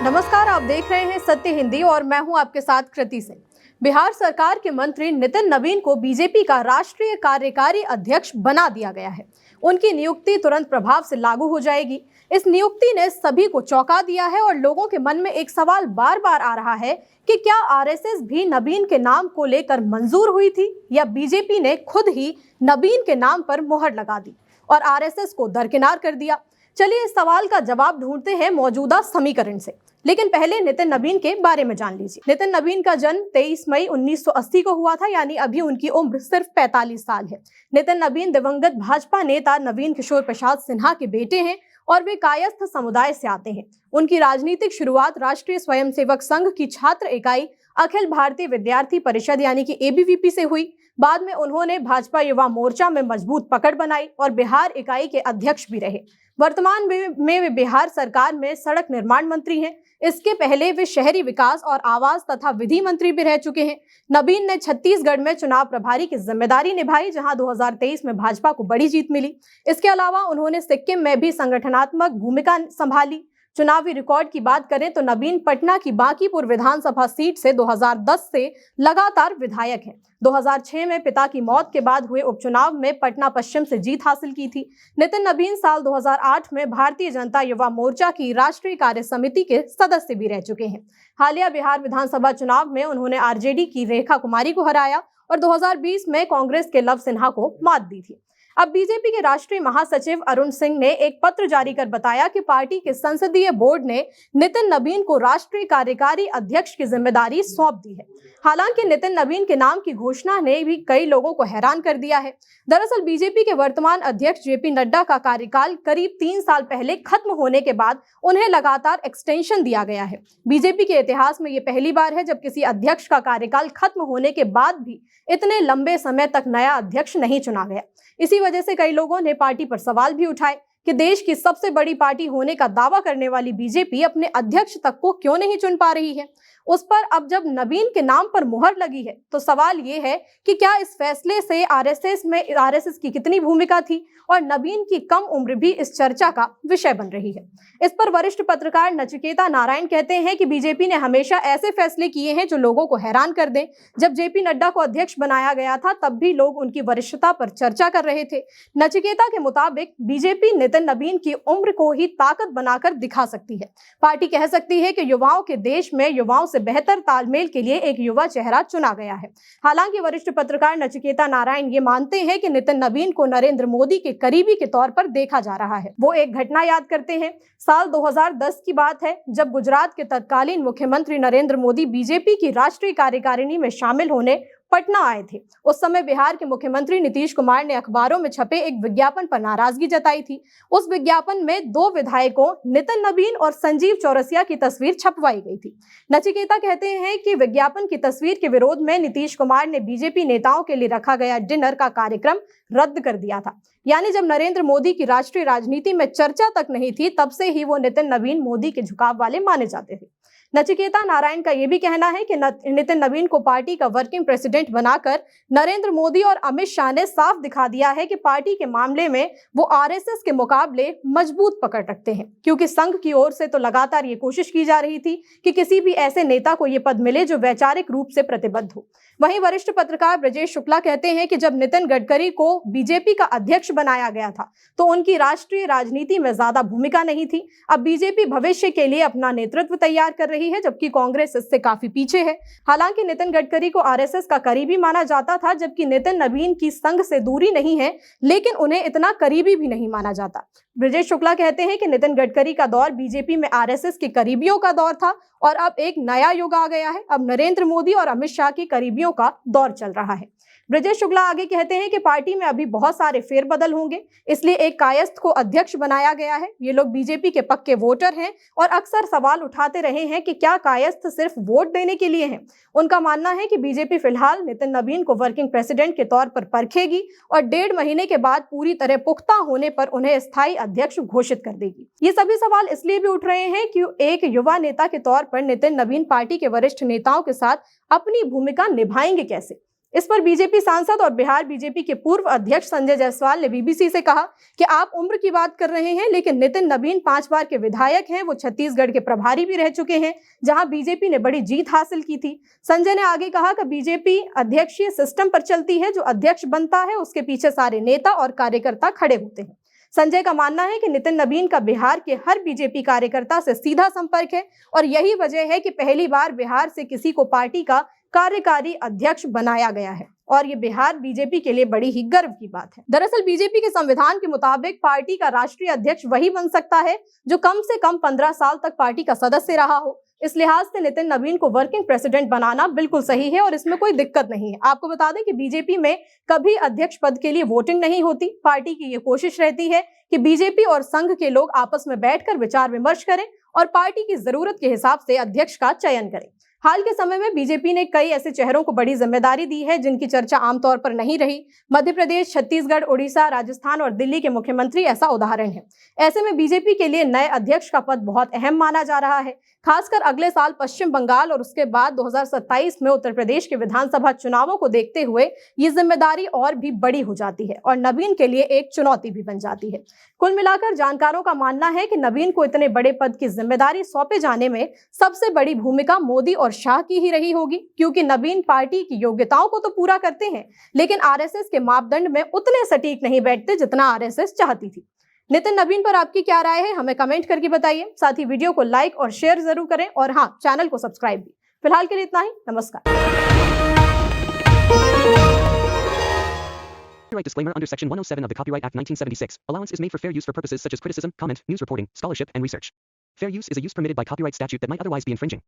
नमस्कार, आप देख रहे हैं सत्य हिंदी और मैं हूं आपके साथ कृति सिंह। बिहार सरकार के मंत्री नितिन नवीन को बीजेपी का राष्ट्रीय कार्यकारी अध्यक्ष बना दिया गया है। उनकी नियुक्ति तुरंत प्रभाव से लागू हो जाएगी। इस नियुक्ति ने सभी को चौंका दिया है और लोगों के मन में एक सवाल बार बार आ रहा है कि क्या आरएसएस भी नवीन के नाम को लेकर मंजूर हुई थी या बीजेपी ने खुद ही नवीन के नाम पर मुहर लगा दी और आरएसएस को दरकिनार कर दिया। चलिए इस सवाल का जवाब ढूंढते हैं मौजूदा समीकरण से, लेकिन पहले नितिन नवीन के बारे में जान लीजिए। नितिन नवीन का जन्म 23 मई 1980 को हुआ था, यानी अभी उनकी उम्र सिर्फ 45 साल है। नितिन नवीन दिवंगत भाजपा नेता नवीन किशोर प्रसाद सिन्हा के बेटे हैं और वे कायस्थ समुदाय से आते हैं। उनकी राजनीतिक शुरुआत राष्ट्रीय स्वयंसेवक संघ की छात्र इकाई अखिल भारतीय विद्यार्थी परिषद यानी कि एबीवीपी से हुई। बाद में उन्होंने भाजपा युवा मोर्चा में मजबूत पकड़ बनाई और बिहार इकाई के अध्यक्ष भी रहे। वर्तमान में वे बिहार सरकार में सड़क निर्माण मंत्री हैं। इसके पहले वे शहरी विकास और आवास तथा विधि मंत्री भी रह चुके हैं। नवीन ने छत्तीसगढ़ में चुनाव प्रभारी की जिम्मेदारी निभाई, जहां 2023 में भाजपा को बड़ी जीत मिली। इसके अलावा उन्होंने सिक्किम में भी संगठनात्मक भूमिका संभाली। चुनावी रिकॉर्ड की बात करें तो नवीन पटना की बांकीपुर विधानसभा सीट से 2010 से लगातार विधायक हैं। 2006 में पिता की मौत के बाद हुए उपचुनाव में पटना पश्चिम से जीत हासिल की थी। नितिन नवीन साल 2008 में भारतीय जनता युवा मोर्चा की राष्ट्रीय कार्य समिति के सदस्य भी रह चुके हैं। हालिया बिहार विधानसभा चुनाव में उन्होंने आरजेडी की रेखा कुमारी को हराया और 2020 में कांग्रेस के लव सिन्हा को मात दी थी। अब बीजेपी के राष्ट्रीय महासचिव अरुण सिंह ने एक पत्र जारी कर बताया कि पार्टी के संसदीय बोर्ड ने नितिन नवीन को राष्ट्रीय कार्यकारी अध्यक्ष की जिम्मेदारी सौंप दी है। हालांकि नितिन नवीन के नाम की घोषणा ने भी कई लोगों को हैरान कर दिया है। दरअसल बीजेपी के वर्तमान अध्यक्ष जेपी नड्डा का कार्यकाल करीब 3 साल पहले खत्म होने के बाद उन्हें लगातार एक्सटेंशन दिया गया है। बीजेपी के इतिहास में ये पहली बार है जब किसी अध्यक्ष का कार्यकाल खत्म होने के बाद भी इतने लंबे समय तक नया अध्यक्ष नहीं चुना गया। इसी वजह से कई लोगों ने पार्टी पर सवाल भी उठाए कि देश की सबसे बड़ी पार्टी होने का दावा करने वाली बीजेपी अपने अध्यक्ष तक को क्यों नहीं चुन पा रही है। उस पर अब जब नवीन के नाम पर मुहर लगी है तो सवाल ये है कि क्या इस फैसले से आरएसएस की कितनी भूमिका थी और नवीन की कम उम्र भी इस चर्चा का विषय बन रही है। इस पर वरिष्ठ पत्रकार नचिकेता नारायण कहते हैं कि बीजेपी ने हमेशा ऐसे फैसले किए हैं जो लोगों को हैरान कर दें। जब जेपी नड्डा को अध्यक्ष बनाया गया था तब भी लोग उनकी वरिष्ठता पर चर्चा कर रहे थे। नचिकेता के मुताबिक बीजेपी नितिन नवीन की उम्र को ही ताकत बनाकर दिखा सकती है। पार्टी कह सकती है कि युवाओं के देश में युवाओं से बेहतर तालमेल के लिए एक युवा चेहरा चुना गया है। हालांकि वरिष्ठ पत्रकार नचिकेता नारायण ये मानते हैं कि नितिन नवीन को नरेंद्र मोदी के करीबी के तौर पर देखा जा रहा है। वो एक घटना याद करते हैं। साल 2010 की बात है जब गुजरात के तत्कालीन मुख्यमंत्री नरेंद्र मोदी बीजेपी की राष्ट्रीय कार्यकारिणी में शामिल होने पटना आए थे। उस समय बिहार के मुख्यमंत्री नीतीश कुमार ने अखबारों में छपे एक विज्ञापन पर नाराजगी जताई थी। उस विज्ञापन में 2 विधायकों नितिन नवीन और संजीव चौरसिया की तस्वीर छपवाई गई थी। नचिकेता कहते हैं कि विज्ञापन की तस्वीर के विरोध में नीतीश कुमार ने बीजेपी नेताओं के लिए रखा गया डिनर का कार्यक्रम रद्द कर दिया था। यानी जब नरेंद्र मोदी की राष्ट्रीय राजनीति में चर्चा तक नहीं थी तब से ही वो नितिन नवीन मोदी के झुकाव वाले माने जाते थे। नचिकेता नारायण का यह भी कहना है कि नितिन नवीन को पार्टी का वर्किंग प्रेसिडेंट बनाकर नरेंद्र मोदी और अमित शाह ने साफ दिखा दिया है कि पार्टी के मामले में वो आरएसएस के मुकाबले मजबूत पकड़ रखते हैं, क्योंकि संघ की ओर से तो लगातार ये कोशिश की जा रही थी कि किसी भी ऐसे नेता को ये पद मिले जो वैचारिक रूप से प्रतिबद्ध हो। वहीं वरिष्ठ पत्रकार ब्रजेश शुक्ला कहते हैं कि जब नितिन गडकरी को बीजेपी का अध्यक्ष बनाया गया था तो उनकी राष्ट्रीय राजनीति में ज्यादा भूमिका नहीं थी। अब बीजेपी भविष्य के लिए अपना नेतृत्व तैयार कर रही है, जबकि कांग्रेस इससे काफी पीछे है। हालांकि नितिन गडकरी को आरएसएस का करीबी माना जाता था, जबकि नितिन नवीन की संघ से दूरी नहीं है, लेकिन उन्हें इतना करीबी भी नहीं माना जाता। ब्रजेश शुक्ला कहते हैं कि नितिन गडकरी का दौर बीजेपी में आरएसएस के करीबियों का दौर था और अब एक नया युग आ गया है। अब नरेंद्र मोदी और अमित शाह के करीबियों का दौर चल रहा है। ब्रजेश शुक्ला आगे कहते हैं कि पार्टी में अभी बहुत सारे फेरबदल होंगे, इसलिए एक कायस्थ को अध्यक्ष बनाया गया है। ये लोग बीजेपी के पक्के वोटर हैं और अक्सर सवाल उठाते रहे हैं कि क्या कायस्थ सिर्फ वोट देने के लिए हैं। उनका मानना है कि बीजेपी फिलहाल नितिन नवीन को वर्किंग प्रेसिडेंट के तौर पर परखेगी और 1.5 महीने के बाद पूरी तरह पुख्ता होने पर उन्हें स्थायी अध्यक्ष घोषित कर देगी। ये सभी सवाल इसलिए भी उठ रहे हैं कि एक युवा नेता के तौर पर नितिन नवीन पार्टी के वरिष्ठ नेताओं के साथ अपनी भूमिका निभाएंगे कैसे। इस पर बीजेपी सांसद और बिहार बीजेपी के पूर्व अध्यक्ष संजय जायसवाल ने बीबीसी से कहा कि आप उम्र की बात कर रहे हैं, लेकिन नितिन नवीन 5 बार के विधायक हैं। वो छत्तीसगढ़ के प्रभारी भी रह चुके हैं, जहां बीजेपी ने बड़ी जीत हासिल की थी। संजय ने आगे कहा कि बीजेपी अध्यक्षीय सिस्टम पर चलती है। जो अध्यक्ष बनता है उसके पीछे सारे नेता और कार्यकर्ता खड़े होते हैं। संजय का मानना है कि नितिन नवीन का बिहार के हर बीजेपी कार्यकर्ता से सीधा संपर्क है और यही वजह है कि पहली बार बिहार से किसी को पार्टी का कार्यकारी अध्यक्ष बनाया गया है और ये बिहार बीजेपी के लिए बड़ी ही गर्व की बात है। दरअसल बीजेपी के संविधान के मुताबिक पार्टी का राष्ट्रीय अध्यक्ष वही बन सकता है जो कम से कम 15 साल तक पार्टी का सदस्य रहा हो। इस लिहाज से नितिन नवीन को वर्किंग प्रेसिडेंट बनाना बिल्कुल सही है और इसमें कोई दिक्कत नहीं है। आपको बता दें कि बीजेपी में कभी अध्यक्ष पद के लिए वोटिंग नहीं होती। पार्टी की ये कोशिश रहती है कि बीजेपी और संघ के लोग आपस में बैठकर विचार विमर्श करें और पार्टी की जरूरत के हिसाब से अध्यक्ष का चयन करें। हाल के समय में बीजेपी ने कई ऐसे चेहरों को बड़ी जिम्मेदारी दी है जिनकी चर्चा आमतौर पर नहीं रही। मध्य प्रदेश, छत्तीसगढ़, उड़ीसा, राजस्थान और दिल्ली के मुख्यमंत्री ऐसा उदाहरण है। ऐसे में बीजेपी के लिए नए अध्यक्ष का पद बहुत अहम माना जा रहा है। खासकर अगले साल पश्चिम बंगाल और उसके बाद 2027 में उत्तर प्रदेश के विधानसभा चुनावों को देखते हुए ये जिम्मेदारी और भी बड़ी हो जाती है और नवीन के लिए एक चुनौती भी बन जाती है। कुल मिलाकर जानकारों का मानना है कि नवीन को इतने बड़े पद की जिम्मेदारी सौंपे जाने में सबसे बड़ी भूमिका मोदी और शाह की ही रही होगी, क्योंकि नवीन पार्टी की योग्यताओं को तो पूरा करते हैं लेकिन आरएसएस के मापदंड में उतने सटीक नहीं बैठते जितना आरएसएस चाहती थी। नितिन नवीन पर आपकी क्या राय है, हमें कमेंट करके बताइए। साथ ही वीडियो को लाइक और शेयर जरूर करें और हाँ, चैनल को सब्सक्राइब भी। फिलहाल के लिए इतना ही, नमस्कार। Copyright disclaimer under Section 107 of the Copyright Act 1976. Allowance is made for fair use for purposes such as criticism, comment, news reporting, scholarship, and research. Fair use is a use permitted by copyright statute that might otherwise be infringing.